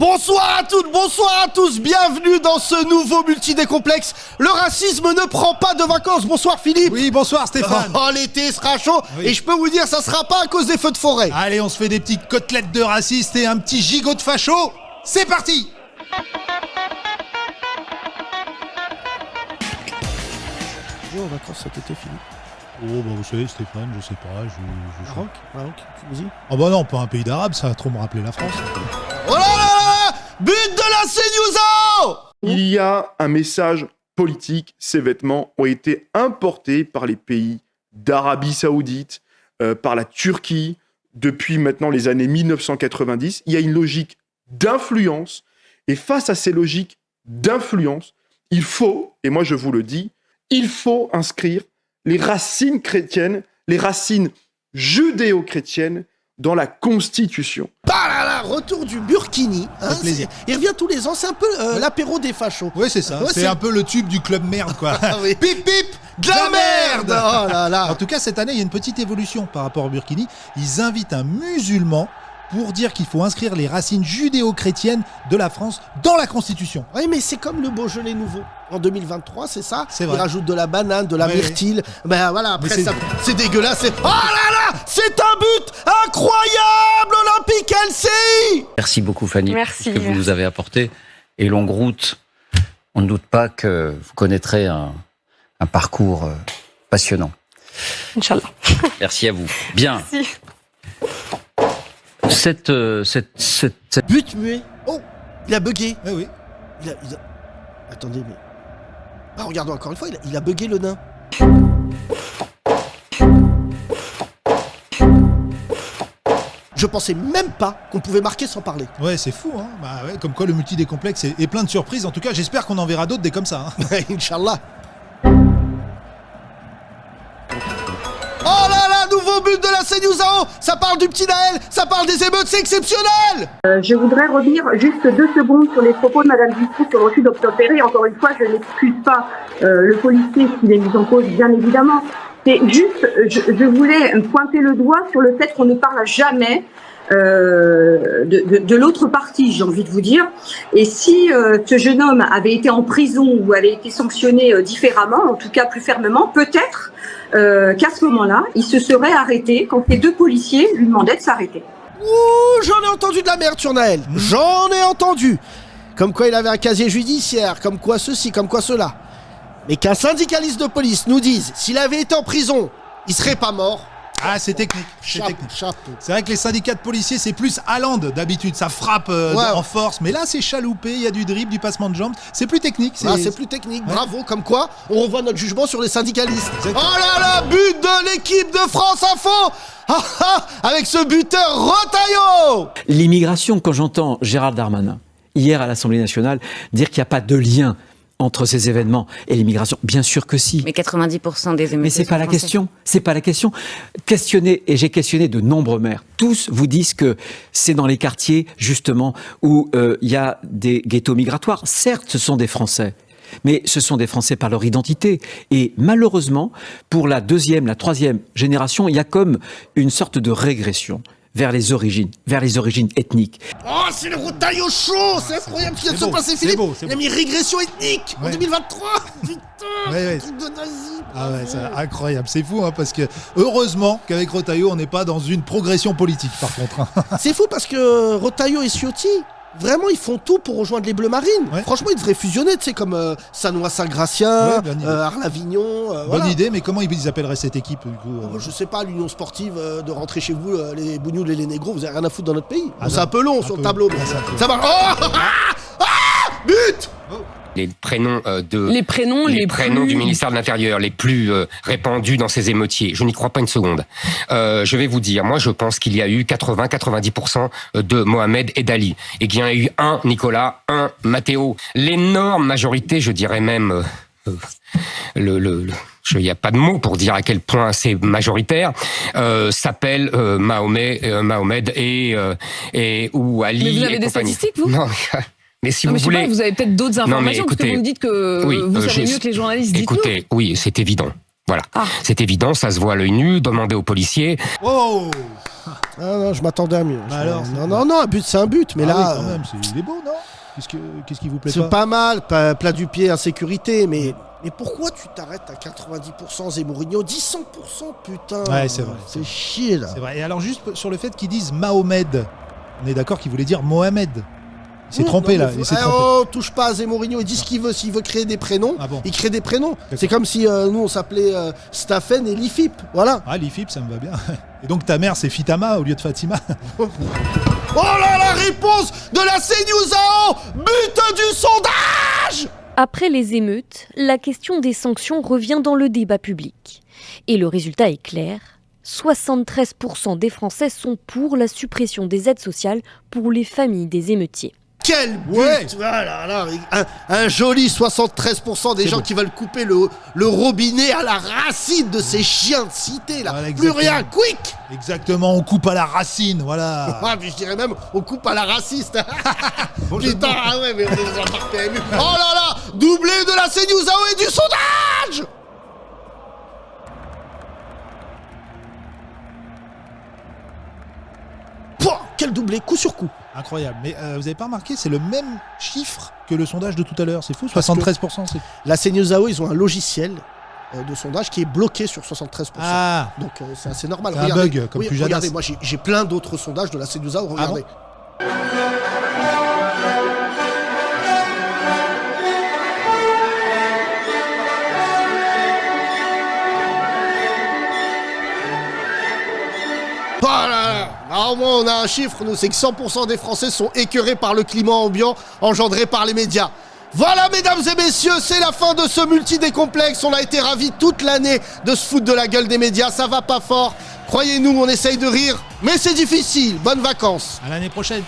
Bonsoir à toutes, bonsoir à tous, bienvenue dans ce nouveau multi-décomplexe. Le racisme ne prend pas de vacances. Bonsoir Philippe. Oui, bonsoir Stéphane. Oh, l'été sera chaud, oui. Et je peux vous dire, ça sera pas à cause des feux de forêt. Allez, on se fait des petites côtelettes de racistes et un petit gigot de facho. C'est parti. Tu vas en vacances cet été, Philippe? Oh bah vous savez Stéphane, je sais pas, Maroc, tu me dis? Oh bah non, pas un pays d'arabe, ça va trop me rappeler la France. Oh là là, but de la CNews. Il y a un message politique, ces vêtements ont été importés par les pays d'Arabie Saoudite, par la Turquie, depuis maintenant les années 1990. Il y a une logique d'influence, et face à ces logiques d'influence, il faut, et moi je vous le dis, il faut inscrire les racines chrétiennes, les racines judéo-chrétiennes dans la Constitution. Bah là là, retour du Burkini. Hein, plaisir. Il revient tous les ans, c'est un peu l'apéro des fachos. Oui, c'est ça, c'est un peu le tube du club merde, quoi. Ah, oui. Pip pip, de la merde. Oh là là. En tout cas, cette année, il y a une petite évolution par rapport au Burkini. Ils invitent un musulman pour dire qu'il faut inscrire les racines judéo-chrétiennes de la France dans la Constitution. Oui, mais c'est comme le Beaujolais nouveau. En 2023, c'est ça. C'est vrai. Ils rajoutent de la banane, de la myrtille. Ben voilà, après c'est dégueulasse. Oh là là, c'est un but incroyable, Olympique LCI. Merci beaucoup Fanny. Merci. Ce que vous nous avez apporté. Et longue route, on ne doute pas que vous connaîtrez un parcours passionnant. Inch'Allah. Merci à vous. Bien. Merci. Cette But muet. Oh, il a bugué. Eh oui. Il a... Attendez, mais... Ah, regardons encore une fois, il a bugué le nain. Je pensais même pas qu'on pouvait marquer sans parler. Ouais, c'est fou, hein. Bah ouais, comme quoi le multi-décomplexe est plein de surprises. En tout cas, j'espère qu'on en verra d'autres des comme ça. Hein. Inch'Allah. Oh là là, nouveau but de la CNews à eau. Ça parle du petit Naël, ça parle des émeutes, c'est exceptionnel. Je voudrais revenir juste 2 secondes sur les propos de Madame Dutroux sur le refus d'obtempérer. Encore une fois, je n'excuse pas le policier s'il est mis en cause, bien évidemment. C'est juste, je voulais pointer le doigt sur le fait qu'on ne parle jamais de l'autre partie, j'ai envie de vous dire. Et si ce jeune homme avait été en prison ou avait été sanctionné différemment, en tout cas plus fermement, peut-être qu'à ce moment-là, il se serait arrêté quand les 2 policiers lui demandaient de s'arrêter. Ouh, j'en ai entendu de la merde sur Naël. J'en ai entendu. Comme quoi il avait un casier judiciaire, comme quoi ceci, comme quoi cela. Mais qu'un syndicaliste de police nous dise s'il avait été en prison, il serait pas mort. Ah, c'est technique. Chapeau. C'est vrai que les syndicats de policiers, c'est plus Haaland d'habitude. Ça frappe en force. Mais là, c'est chaloupé. Il y a du dribble, du passement de jambes. C'est plus technique. C'est plus technique. Ouais. Bravo. Comme quoi, on revoit notre jugement sur les syndicalistes. Oh là là, but de l'équipe de France Info. Avec ce buteur Retailleau. L'immigration, quand j'entends Gérald Darmanin, hier à l'Assemblée nationale, dire qu'il n'y a pas de lien entre ces événements et l'immigration, bien sûr que si. Mais 90% des émeutes. Mais c'est pas la question. C'est pas la question. Questionner, et j'ai questionné de nombreux maires. Tous vous disent que c'est dans les quartiers, justement, où il y a des ghettos migratoires. Certes, ce sont des Français. Mais ce sont des Français par leur identité. Et malheureusement, pour la 2e, la 3e génération, il y a comme une sorte de régression vers les origines ethniques. Oh, c'est le Retailleau chaud. C'est incroyable ce qui vient de se passer, Philippe. Il a mis régression ethnique en 2023. Putain, truc de nazi. Ah ouais, c'est incroyable. C'est fou, hein, parce que heureusement qu'avec Retailleau, on n'est pas dans une progression politique, par contre. C'est fou parce que Retailleau et Ciotti, vraiment, ils font tout pour rejoindre les Bleus Marines. Ouais. Franchement, ils devraient fusionner, tu sais, comme Sanois-Saint-Gratien, Arles-Avignon. Bonne idée, mais comment ils appelleraient cette équipe, du coup Je sais pas, l'Union Sportive, de rentrer chez vous, les Bougnoules et les Négros, vous avez rien à foutre dans notre pays. C'est un peu long sur le tableau, mais ça va. Oh but. Les prénoms les prénoms du ministère de l'Intérieur les plus répandus dans ces émeutiers. Je n'y crois pas une seconde. Je vais vous dire, moi je pense qu'il y a eu 80-90% de Mohamed et d'Ali. Et qu'il y en a eu un Nicolas, un Matteo. L'énorme majorité, je dirais même... il n'y a pas de mots pour dire à quel point c'est majoritaire, s'appelle Mohamed ou Ali. Mais vous avez et des compagnie. statistiques, vous? Non, mais si vous voulez... Vous avez peut-être d'autres informations, écoutez, parce que vous me dites que vous savez mieux que les journalistes. Écoutez, oui, c'est évident. Voilà. C'est évident, ça se voit à l'œil nu, demandez aux policiers. Oh Non, je m'attendais à mieux. Alors, non, un but, c'est un but, mais là... oui, quand même, il est beau, non? Qu'est-ce qui vous plaît C'est pas mal, plat du pied, insécurité, mais pourquoi tu t'arrêtes à 90% Zemourinho, 10 100%, putain? Ouais, c'est vrai. C'est chier, là. C'est vrai. Et alors, juste sur le fait qu'ils disent Mahomed, on est d'accord qu'il voulait dire Mohamed. Il s'est trompé, là. Il s'est trompé. Oh, touche pas à Zemourinho, il dit ce qu'il veut. S'il veut créer des prénoms, il crée des prénoms. C'est comme si nous, on s'appelait Staffen et Lifip, voilà. Ah, Lifip, ça me va bien. Et donc, ta mère, c'est Fitama au lieu de Fatima. Oh là, la réponse de la CNews, but du sondage! Après les émeutes, la question des sanctions revient dans le débat public. Et le résultat est clair. 73% des Français sont pour la suppression des aides sociales pour les familles des émeutiers. Quel but! Voilà, là, un joli 73% des gens qui veulent couper le robinet à la racine de ces chiens de cité, là. Voilà, plus rien, quick! Exactement, on coupe à la racine, voilà. Puis je dirais même, on coupe à la raciste. Putain, mais on est dans un parc PMU. Oh là là, doublé de la CNews et du sondage! Quel doublé, coup sur coup. Incroyable. Mais vous avez pas remarqué, c'est le même chiffre que le sondage de tout à l'heure. C'est fou, 73%. La CNews, ils ont un logiciel de sondage qui est bloqué sur 73%. Ah. Donc c'est assez normal. C'est un bug, comme Pujadas. Regardez, moi j'ai plein d'autres sondages de la CNews, regardez. Ah bon. Au moins on a un chiffre, nous, c'est que 100% des Français sont écœurés par le climat ambiant engendré par les médias. Voilà, mesdames et messieurs, c'est la fin de ce multi-décomplexe. On a été ravis toute l'année de se foutre de la gueule des médias, ça va pas fort. Croyez-nous, on essaye de rire, mais c'est difficile. Bonnes vacances. À l'année prochaine.